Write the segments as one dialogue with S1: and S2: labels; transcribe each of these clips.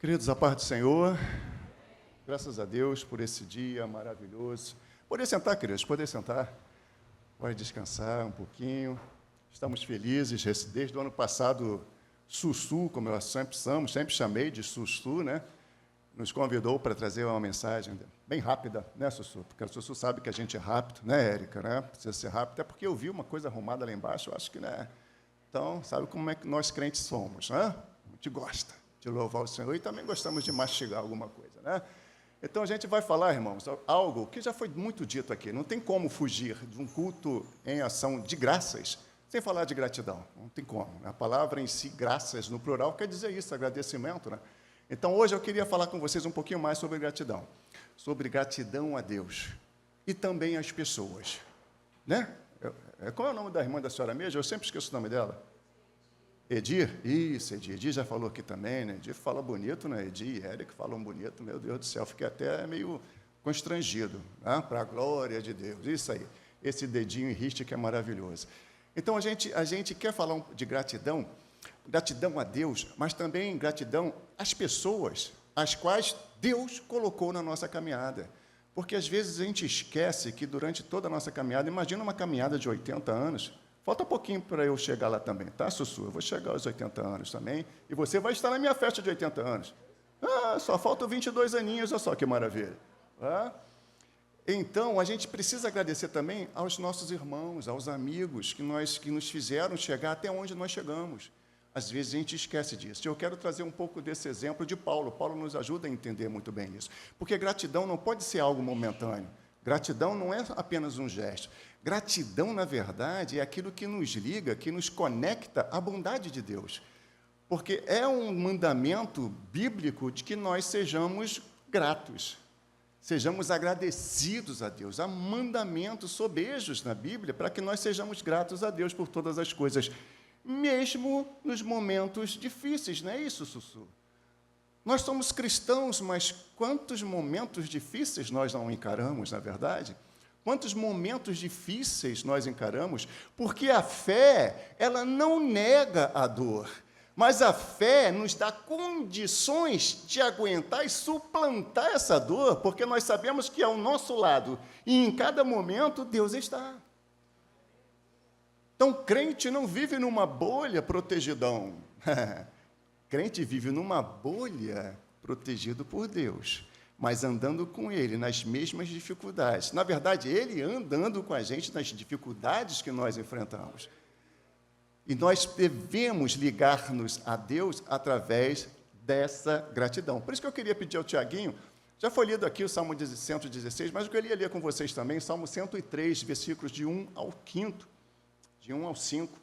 S1: Queridos, a paz do Senhor, graças a Deus por esse dia maravilhoso. Poder sentar, queridos, poder sentar, pode descansar um pouquinho. Estamos felizes, desde o ano passado, Sussu, como nós sempre chamei de Sussu, né? Nos convidou para trazer uma mensagem bem rápida, né, Sussu? Porque a Sussu sabe que a gente é rápido, né, Érica, né? Precisa ser rápido, até porque eu vi uma coisa arrumada lá embaixo, eu acho que, né? Então, sabe como é que nós crentes somos, né? A gente gosta de louvar o Senhor, e também gostamos de mastigar alguma coisa, né? Então, a gente vai falar, irmãos, algo que já foi muito dito aqui. Não tem como fugir de um culto em ação de graças sem falar de gratidão. Não tem como. A palavra em si, graças, no plural, quer dizer isso, agradecimento, né? Então, hoje eu queria falar com vocês um pouquinho mais sobre gratidão a Deus e também às pessoas, né? Qual é o nome da irmã da senhora mesmo? Eu sempre esqueço o nome dela. Edir? Isso, Edir. Edir já falou aqui também, né? Edir fala bonito, né? Edir e Érica falam bonito. Meu Deus do céu, fiquei até meio constrangido, né? Para a glória de Deus. Isso aí, esse dedinho em riste que é maravilhoso. Então, a gente quer falar de gratidão a Deus, mas também gratidão às pessoas, as quais Deus colocou na nossa caminhada. Porque, às vezes, a gente esquece que, durante toda a nossa caminhada, imagina uma caminhada de 80 anos, falta pouquinho para eu chegar lá também, tá, Sussu? Eu vou chegar aos 80 anos também, e você vai estar na minha festa de 80 anos. Só faltam 22 aninhos, olha só que maravilha. Então, a gente precisa agradecer também aos nossos irmãos, aos amigos que nos fizeram chegar até onde nós chegamos. Às vezes a gente esquece disso. Eu quero trazer um pouco desse exemplo de Paulo. Paulo nos ajuda a entender muito bem isso. Porque gratidão não pode ser algo momentâneo. Gratidão não é apenas um gesto. Gratidão, na verdade, é aquilo que nos liga, que nos conecta à bondade de Deus. Porque é um mandamento bíblico de que nós sejamos gratos, sejamos agradecidos a Deus. Há mandamentos sobejos na Bíblia para que nós sejamos gratos a Deus por todas as coisas, mesmo nos momentos difíceis, não é isso, Sussu? Nós somos cristãos, mas quantos momentos difíceis nós não encaramos, na verdade? Quantos momentos difíceis nós encaramos? Porque a fé, ela não nega a dor, mas a fé nos dá condições de aguentar e suplantar essa dor, porque nós sabemos que ao nosso lado, e em cada momento, Deus está. Então, crente não vive numa bolha protegidão. Crente vive numa bolha protegido por Deus, mas andando com Ele nas mesmas dificuldades. Na verdade, Ele andando com a gente nas dificuldades que nós enfrentamos. E nós devemos ligar-nos a Deus através dessa gratidão. Por isso que eu queria pedir ao Tiaguinho, já foi lido aqui o Salmo 116, mas eu queria ler com vocês também, Salmo 103, versículos de 1 ao 5. De 1 ao 5.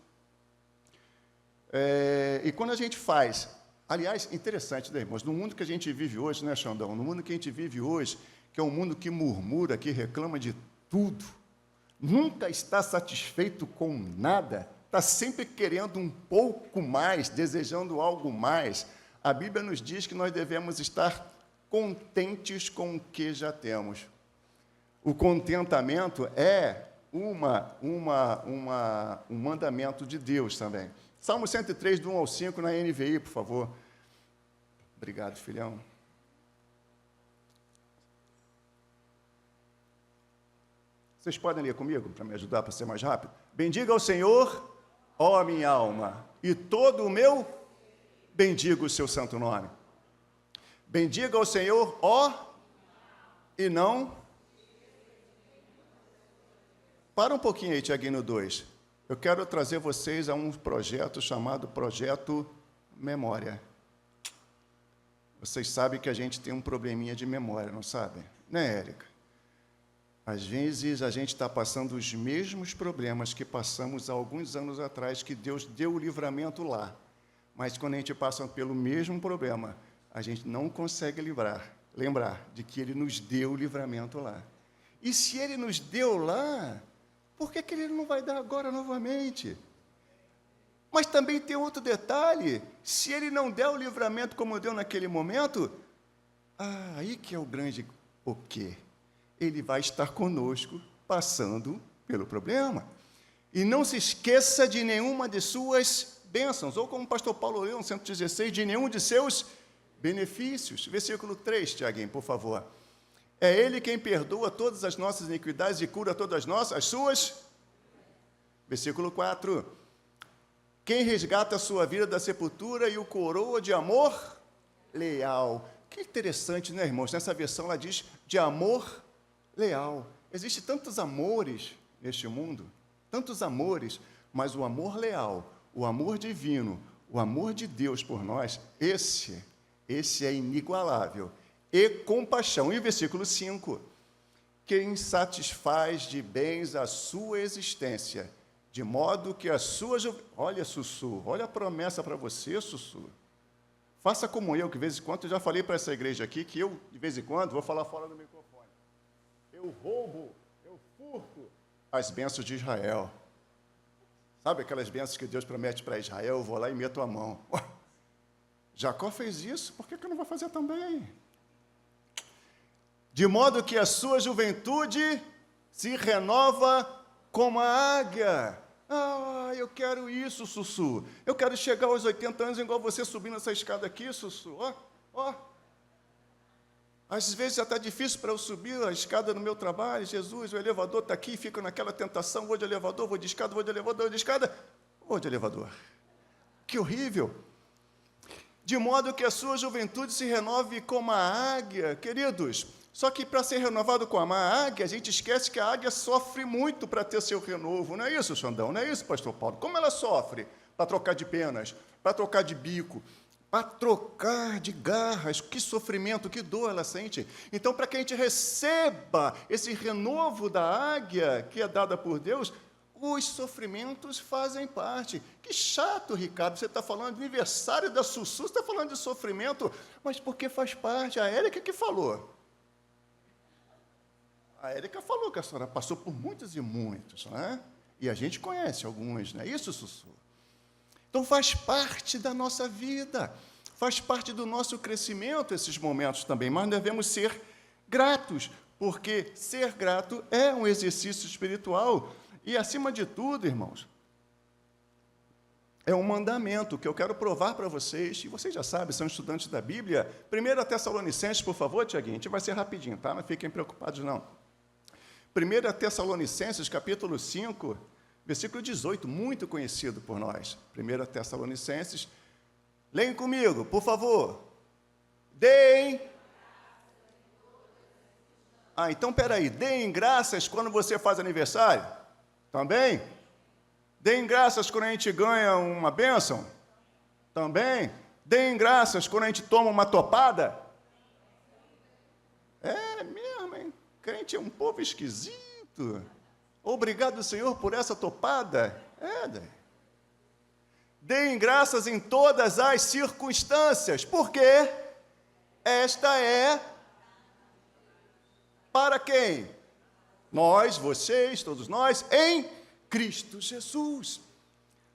S1: E quando a gente faz... Aliás, interessante, né, irmãos? No mundo que a gente vive hoje, né, Xandão? No mundo que a gente vive hoje, que é um mundo que murmura, que reclama de tudo, nunca está satisfeito com nada, está sempre querendo um pouco mais, desejando algo mais. A Bíblia nos diz que nós devemos estar contentes com o que já temos. O contentamento é um mandamento de Deus também. Salmo 103, do 1 ao 5, na NVI, por favor. Obrigado, filhão. Vocês podem ler comigo, para me ajudar, para ser mais rápido? Bendiga ao Senhor, ó minha alma, e todo o meu, bendiga o seu santo nome. Bendiga ao Senhor, ó, e não... Para um pouquinho aí, Tiaguinho, no 2. Eu quero trazer vocês a um projeto chamado Projeto Memória. Vocês sabem que a gente tem um probleminha de memória, não sabem? Né, Érica? Às vezes, a gente está passando os mesmos problemas que passamos há alguns anos atrás, que Deus deu o livramento lá. Mas, quando a gente passa pelo mesmo problema, a gente não consegue lembrar de que Ele nos deu o livramento lá. E se Ele nos deu lá... Por que Ele não vai dar agora novamente? Mas também tem outro detalhe. Se Ele não der o livramento como deu naquele momento, aí que é o grande porquê. Ele vai estar conosco, passando pelo problema. E não se esqueça de nenhuma de suas bênçãos, ou como o pastor Paulo leu no 116, de nenhum de seus benefícios. Versículo 3, Tiaguinho, por favor. É Ele quem perdoa todas as nossas iniquidades e cura todas as suas. Versículo 4. Quem resgata a sua vida da sepultura e o coroa de amor leal. Que interessante, né, irmãos? Nessa versão ela diz de amor leal. Existem tantos amores neste mundo, tantos amores, mas o amor leal, o amor divino, o amor de Deus por nós, esse é inigualável. E compaixão. E o versículo 5, quem satisfaz de bens a sua existência, de modo que a sua... Olha, Sussu, olha a promessa para você, Sussu. Faça como eu, que de vez em quando, eu já falei para essa igreja aqui, que eu, de vez em quando, vou falar fora do microfone. Eu roubo, eu furto as bênçãos de Israel. Sabe aquelas bênçãos que Deus promete para Israel? Eu vou lá e meto a mão. Jacó fez isso, por que eu não vou fazer também? De modo que a sua juventude se renova como a águia. Ah, eu quero isso, Sussu. Eu quero chegar aos 80 anos igual você subindo essa escada aqui, Sussu. Ó. Às vezes já está difícil para eu subir a escada no meu trabalho. Jesus, o elevador está aqui, fico naquela tentação. Vou de elevador, vou de escada, vou de elevador, vou de escada. Vou de elevador. Que horrível. De modo que a sua juventude se renove como a águia. Queridos, só que para ser renovado como a águia, a gente esquece que a águia sofre muito para ter seu renovo. Não é isso, Xandão? Não é isso, pastor Paulo? Como ela sofre para trocar de penas, para trocar de bico, para trocar de garras? Que sofrimento, que dor ela sente. Então, para que a gente receba esse renovo da águia que é dada por Deus, os sofrimentos fazem parte. Que chato, Ricardo, você está falando de aniversário da Sussu, você está falando de sofrimento, mas porque faz parte. A Érica que falou. A Érica falou que a senhora passou por muitos e muitos, né? E a gente conhece alguns, não é isso, Sussu? Então, faz parte da nossa vida, faz parte do nosso crescimento esses momentos também, mas devemos ser gratos, porque ser grato é um exercício espiritual. E, acima de tudo, irmãos, é um mandamento que eu quero provar para vocês, e vocês já sabem, são estudantes da Bíblia. 1 Tessalonicenses, por favor, Tiaguinho, a gente vai ser rapidinho, tá? Não fiquem preocupados, não. 1 Tessalonicenses, capítulo 5, versículo 18, muito conhecido por nós. 1 Tessalonicenses, leem comigo, por favor. Deem... então, peraí, deem graças quando você faz aniversário? Também? Deem graças quando a gente ganha uma bênção? Também? Deem graças quando a gente toma uma topada? É mesmo, hein? Crente é um povo esquisito. Obrigado, Senhor, por essa topada. Deem graças em todas as circunstâncias. Por quê? Esta é para quem? Nós, vocês, todos nós, em Cristo Jesus.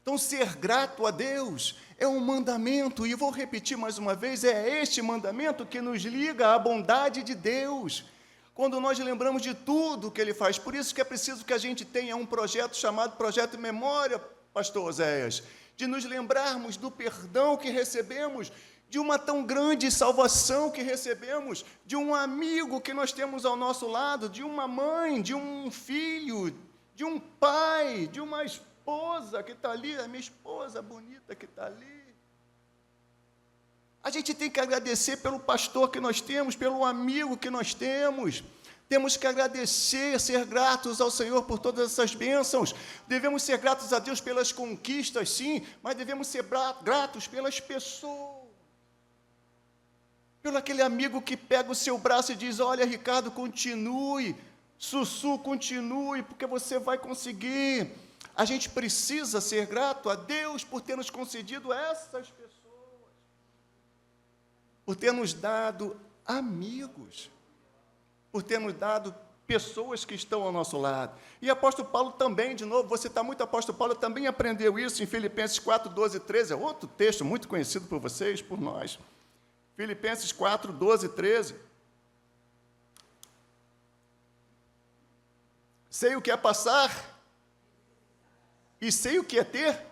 S1: Então, ser grato a Deus é um mandamento, e vou repetir mais uma vez, é este mandamento que nos liga à bondade de Deus, quando nós lembramos de tudo que Ele faz. Por isso que é preciso que a gente tenha um projeto chamado Projeto Memória, pastor Oséias, de nos lembrarmos do perdão que recebemos, de uma tão grande salvação que recebemos, de um amigo que nós temos ao nosso lado, de uma mãe, de um filho, de um pai, de uma esposa que está ali, a minha esposa bonita que está ali. A gente tem que agradecer pelo pastor que nós temos, pelo amigo que nós temos. Temos que agradecer, ser gratos ao Senhor por todas essas bênçãos. Devemos ser gratos a Deus pelas conquistas, sim, mas devemos ser gratos pelas pessoas. Pelo aquele amigo que pega o seu braço e diz: olha, Ricardo, continue, Sussu, continue, porque você vai conseguir. A gente precisa ser grato a Deus por ter nos concedido essas pessoas, por ter nos dado amigos, por ter nos dado pessoas que estão ao nosso lado. E apóstolo Paulo também, de novo, você está muito apóstolo Paulo, também aprendeu isso em Filipenses 4, 12 e 13, é outro texto muito conhecido por vocês, por nós. Filipenses 4, 12 e 13. Sei o que é passar e sei o que é ter.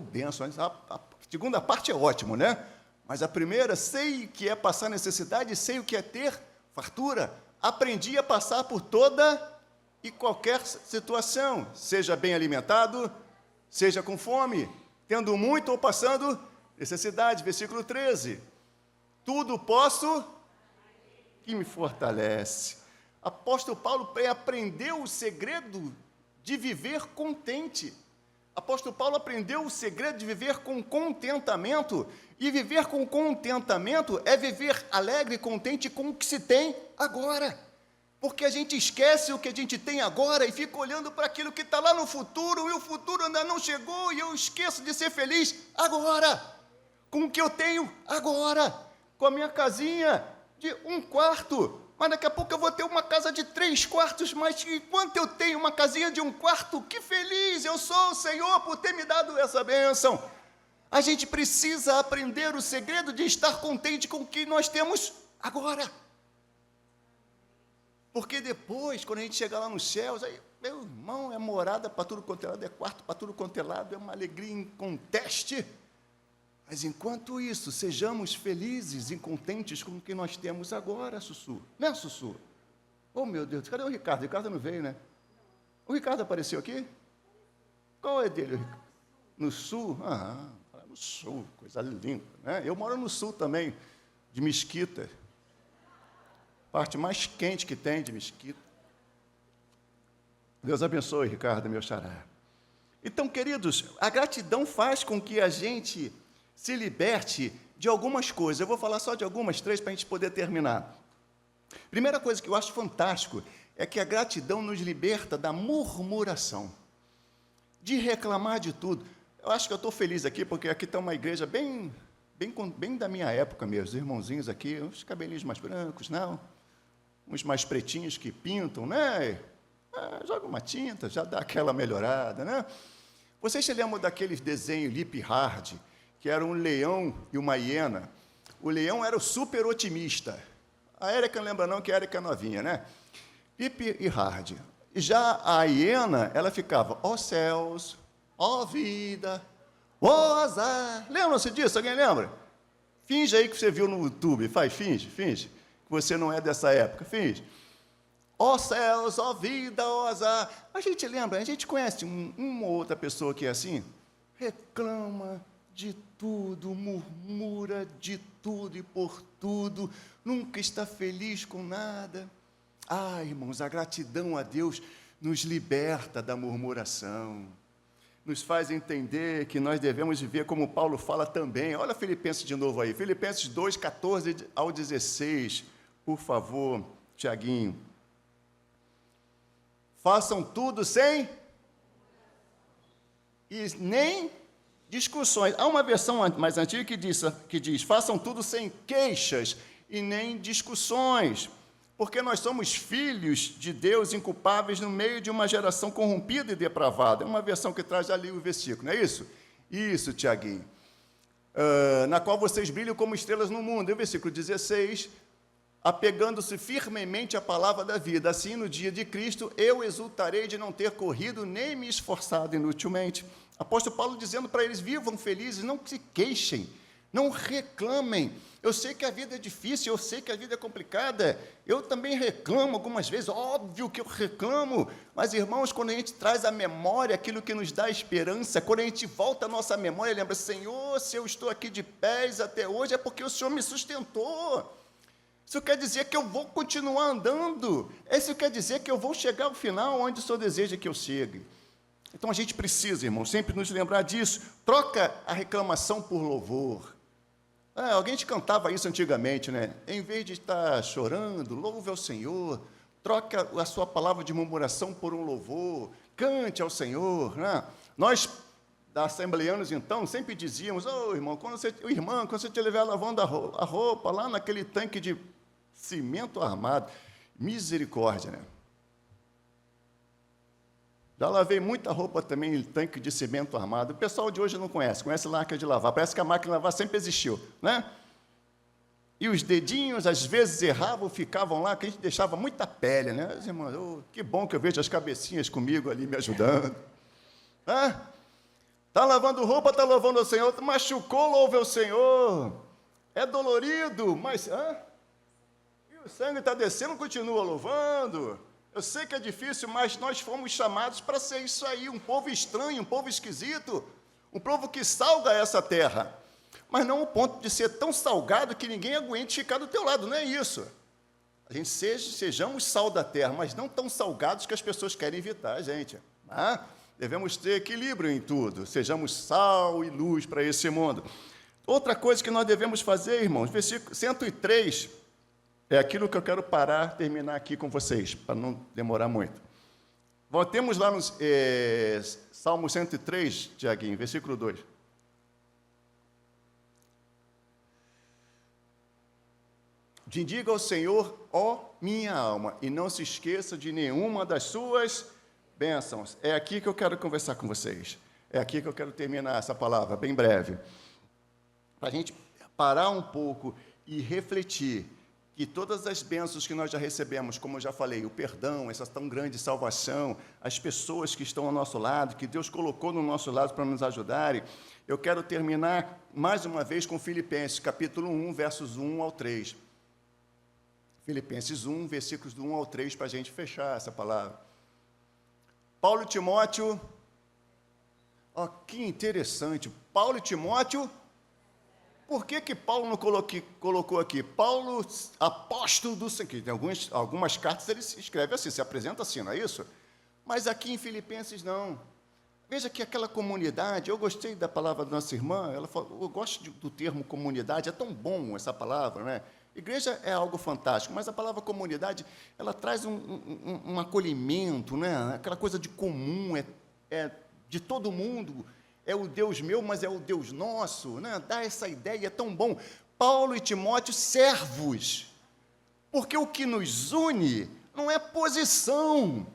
S1: Bênção, a segunda parte é ótimo, né? Mas a primeira, sei o que é passar necessidade, sei o que é ter fartura. Aprendi a passar por toda e qualquer situação, seja bem alimentado, seja com fome, tendo muito ou passando necessidade. Versículo 13. Tudo posso que me fortalece. Apóstolo Paulo aprendeu o segredo de viver contente. Apóstolo Paulo aprendeu o segredo de viver com contentamento. E viver com contentamento é viver alegre e contente com o que se tem agora. Porque a gente esquece o que a gente tem agora e fica olhando para aquilo que está lá no futuro, e o futuro ainda não chegou, e eu esqueço de ser feliz agora, com o que eu tenho agora, com a minha casinha de 1 quarto, mas daqui a pouco eu vou ter uma casa de 3 quartos, mas enquanto eu tenho uma casinha de 1 quarto, que feliz eu sou, Senhor, por ter me dado essa bênção. A gente precisa aprender o segredo de estar contente com o que nós temos agora. Porque depois, quando a gente chegar lá nos céus, aí, meu irmão, é morada para tudo quanto é lado, é quarto para tudo quanto é lado, é uma alegria inconteste. Mas enquanto isso, sejamos felizes e contentes com o que nós temos agora, Sussu. Não é, Sussu? Oh, meu Deus, cadê o Ricardo? O Ricardo não veio, né? O Ricardo apareceu aqui? Qual é dele? No sul? No sul, coisa linda, né? Eu moro no sul também, de Mesquita. Parte mais quente que tem de Mesquita. Deus abençoe, Ricardo, meu xará. Então, queridos, a gratidão faz com que a gente se liberte de algumas coisas. Eu vou falar só de algumas, 3, para a gente poder terminar. Primeira coisa que eu acho fantástico é que a gratidão nos liberta da murmuração, de reclamar de tudo. Eu acho que eu estou feliz aqui, porque aqui está uma igreja bem da minha época mesmo. Os irmãozinhos aqui, uns cabelinhos mais brancos, não, uns mais pretinhos que pintam, né? Joga uma tinta, já dá aquela melhorada, né? Vocês se lembram daqueles desenhos Lip Hard, que era um leão e uma hiena? O leão era o super otimista. A Érica não lembra não, que a Érica é novinha, né? Lip e Hard. E já a hiena, ela ficava, ó céus, ó vida, ó azar. Lembram-se disso? Alguém lembra? Finge aí que você viu no YouTube. Finge. Que você não é dessa época. Finge. Ó céus, ó vida, ó azar. A gente lembra, a gente conhece uma ou outra pessoa que é assim? Reclama de tudo, murmura de tudo e por tudo, nunca está feliz com nada. Irmãos, a gratidão a Deus nos liberta da murmuração, nos faz entender que nós devemos viver como Paulo fala também. Olha Filipenses de novo aí, Filipenses 2, 14 ao 16, por favor, Tiaguinho. Façam tudo sem e nem discussões. Há uma versão mais antiga que diz, façam tudo sem queixas e nem discussões, porque nós somos filhos de Deus inculpáveis no meio de uma geração corrompida e depravada. É uma versão que traz ali o versículo, não é isso? Isso, Tiaguinho. Na qual vocês brilham como estrelas no mundo. É o versículo 16, apegando-se firmemente à palavra da vida. Assim, no dia de Cristo, eu exultarei de não ter corrido nem me esforçado inutilmente. Apóstolo Paulo dizendo para eles, vivam felizes, não se queixem, não reclamem. Eu sei que a vida é difícil, eu sei que a vida é complicada, eu também reclamo algumas vezes, óbvio que eu reclamo, mas, irmãos, quando a gente traz à memória aquilo que nos dá esperança, quando a gente volta à nossa memória, lembra, Senhor, se eu estou aqui de pés até hoje, é porque o Senhor me sustentou. Isso quer dizer que eu vou continuar andando, isso quer dizer que eu vou chegar ao final onde o Senhor deseja que eu chegue. Então, a gente precisa, irmão, sempre nos lembrar disso. Troca a reclamação por louvor. Alguém te cantava isso antigamente, né? Em vez de estar chorando, louve ao Senhor. Troca a sua palavra de murmuração por um louvor. Cante ao Senhor, né? Nós, da assembleanos, então, sempre dizíamos, irmão, quando você estiver lavando a roupa lá naquele tanque de cimento armado, misericórdia, né? Já lavei muita roupa também em tanque de cimento armado. O pessoal de hoje não conhece máquina de lavar. Parece que a máquina de lavar sempre existiu, né? E os dedinhos, às vezes, erravam, ficavam lá, que a gente deixava muita pele, né? Os irmãos, que bom que eu vejo as cabecinhas comigo ali me ajudando. Está lavando roupa, está louvando ao Senhor, machucou, louve ao Senhor. É dolorido, mas... E o sangue está descendo, continua louvando. Eu sei que é difícil, mas nós fomos chamados para ser isso aí, um povo estranho, um povo esquisito, um povo que salga essa terra. Mas não ao ponto de ser tão salgado que ninguém aguente ficar do teu lado, não é isso. A gente sejamos sal da terra, mas não tão salgados que as pessoas querem evitar a gente. Devemos ter equilíbrio em tudo, sejamos sal e luz para esse mundo. Outra coisa que nós devemos fazer, irmãos, versículo 103, é aquilo que eu quero terminar aqui com vocês, para não demorar muito. Voltemos lá no Salmo 103, Tiaguinho, versículo 2. Diga ao Senhor, ó minha alma, e não se esqueça de nenhuma das suas bênçãos. É aqui que eu quero conversar com vocês. É aqui que eu quero terminar essa palavra, bem breve. Para a gente parar um pouco e refletir que todas as bênçãos que nós já recebemos, como eu já falei, o perdão, essa tão grande salvação, as pessoas que estão ao nosso lado, que Deus colocou no nosso lado para nos ajudarem, eu quero terminar mais uma vez com Filipenses, capítulo 1, versos 1 ao 3. Filipenses 1, versículos do 1 ao 3, para a gente fechar essa palavra. Paulo e Timóteo, que interessante, Paulo e Timóteo, por que Paulo não colocou aqui? Paulo, apóstolo do Senhor, tem algumas cartas ele se escreve assim, se apresenta assim, não é isso? Mas aqui em Filipenses não. Veja que aquela comunidade, eu gostei da palavra da nossa irmã, ela falou, eu gosto do termo comunidade, é tão bom essa palavra, né? Igreja é algo fantástico, mas a palavra comunidade, ela traz um acolhimento, né? Aquela coisa de comum, é de todo mundo, é o Deus meu, mas é o Deus nosso, né? Dá essa ideia, é tão bom. Paulo e Timóteo, servos, porque o que nos une não é posição,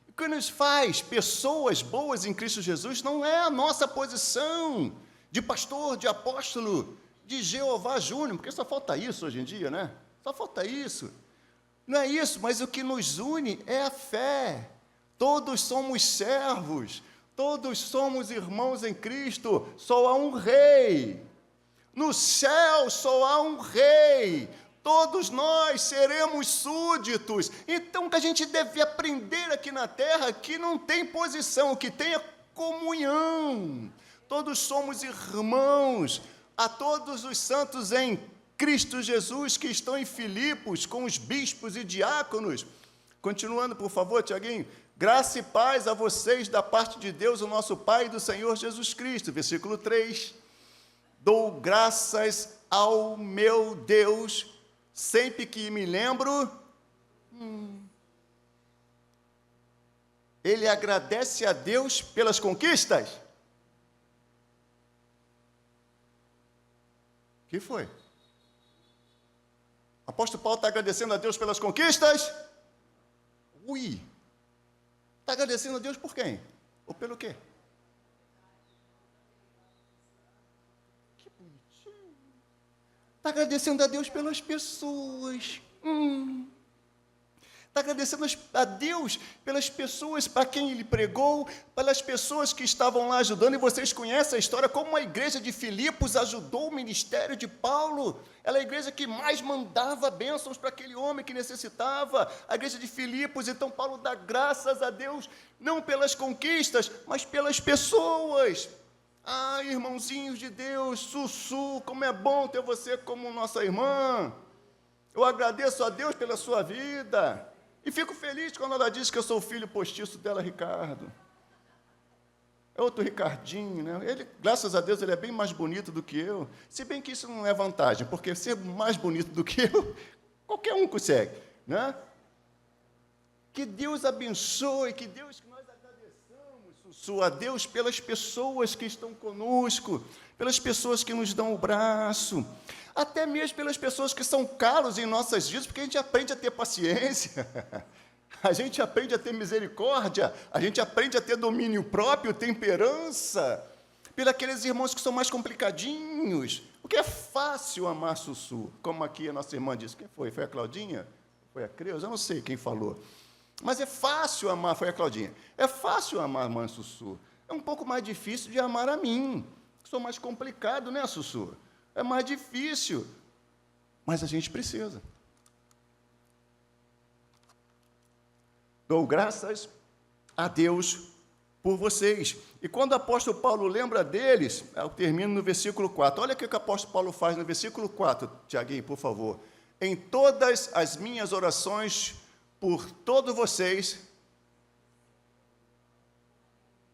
S1: o que nos faz pessoas boas em Cristo Jesus não é a nossa posição de pastor, de apóstolo, de Jeová Júnior, porque só falta isso hoje em dia, né? Só falta isso. Não é isso, mas o que nos une é a fé. Todos somos servos, todos somos irmãos em Cristo, só há um rei. No céu só há um rei. Todos nós seremos súditos. Então, o que a gente deve aprender aqui na terra, que não tem posição, o que tem é comunhão. Todos somos irmãos. A todos os santos em Cristo Jesus que estão em Filipos, com os bispos e diáconos. Continuando, por favor, Tiaguinho. Graça e paz a vocês da parte de Deus, o nosso Pai e do Senhor Jesus Cristo. Versículo 3. Dou graças ao meu Deus, sempre que me lembro. Ele agradece a Deus pelas conquistas? O que foi? O apóstolo Paulo está agradecendo a Deus pelas conquistas? Está agradecendo a Deus por quem? Ou pelo quê? Que bonitinho. Está agradecendo a Deus pelas pessoas. Está agradecendo a Deus pelas pessoas para quem ele pregou, pelas pessoas que estavam lá ajudando, e vocês conhecem a história, como a igreja de Filipos ajudou o ministério de Paulo. Ela é a igreja que mais mandava bênçãos para aquele homem que necessitava, a igreja de Filipos. Então Paulo dá graças a Deus, não pelas conquistas, mas pelas pessoas. Irmãozinhos de Deus, Sussu, como é bom ter você como nossa irmã. Eu agradeço a Deus pela sua vida. E fico feliz quando ela diz que eu sou o filho postiço dela, Ricardo. É outro Ricardinho, né? Ele, graças a Deus, ele é bem mais bonito do que eu. Se bem que isso não é vantagem, porque ser mais bonito do que eu, qualquer um consegue, né? Que Deus abençoe, que nós agradecemos, Sussu, a Deus pelas pessoas que estão conosco, pelas pessoas que nos dão o braço, até mesmo pelas pessoas que são caros em nossas vidas, porque a gente aprende a ter paciência, a gente aprende a ter misericórdia, a gente aprende a ter domínio próprio, temperança, pelos aqueles irmãos que são mais complicadinhos, porque é fácil amar Sussu, como aqui a nossa irmã disse. Quem foi? Foi a Claudinha? Foi a Creuza? Eu não sei quem falou. Mas é fácil amar, foi a Claudinha, é fácil amar a irmã Sussu, é um pouco mais difícil de amar a mim, sou mais complicado, né, Sussu? É mais difícil, mas a gente precisa. Dou graças a Deus por vocês. E quando o apóstolo Paulo lembra deles, eu termino no versículo 4. Olha o que o apóstolo Paulo faz no versículo 4, Tiaguinho, por favor. Em todas as minhas orações por todos vocês,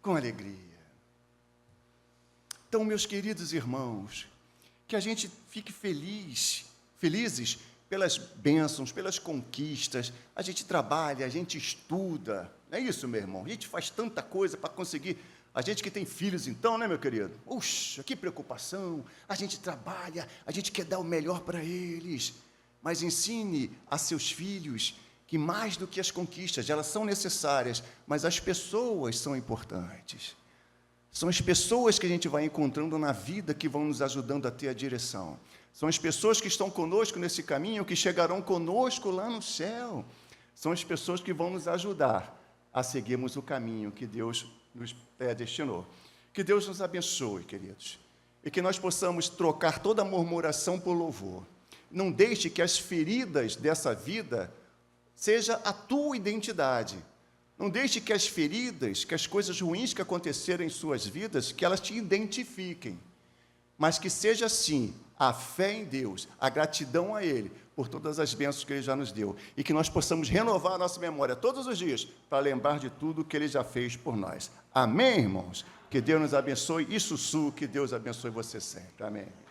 S1: com alegria. Então, meus queridos irmãos, que a gente fique felizes pelas bênçãos, pelas conquistas, a gente trabalha, a gente estuda, não é isso, meu irmão? A gente faz tanta coisa para conseguir, a gente que tem filhos então, né, meu querido? Puxa, que preocupação, a gente trabalha, a gente quer dar o melhor para eles, mas ensine a seus filhos que mais do que as conquistas, elas são necessárias, mas as pessoas são importantes. São as pessoas que a gente vai encontrando na vida que vão nos ajudando a ter a direção. São as pessoas que estão conosco nesse caminho, que chegarão conosco lá no céu. São as pessoas que vão nos ajudar a seguirmos o caminho que Deus nos predestinou. Que Deus nos abençoe, queridos, e que nós possamos trocar toda a murmuração por louvor. Não deixe que as feridas dessa vida seja a tua identidade. Não deixe que as feridas, que as coisas ruins que aconteceram em suas vidas, que elas te identifiquem, mas que seja, sim, a fé em Deus, a gratidão a Ele, por todas as bênçãos que Ele já nos deu, e que nós possamos renovar a nossa memória todos os dias, para lembrar de tudo que Ele já fez por nós. Amém, irmãos? Que Deus nos abençoe, e Sussu, que Deus abençoe você sempre. Amém.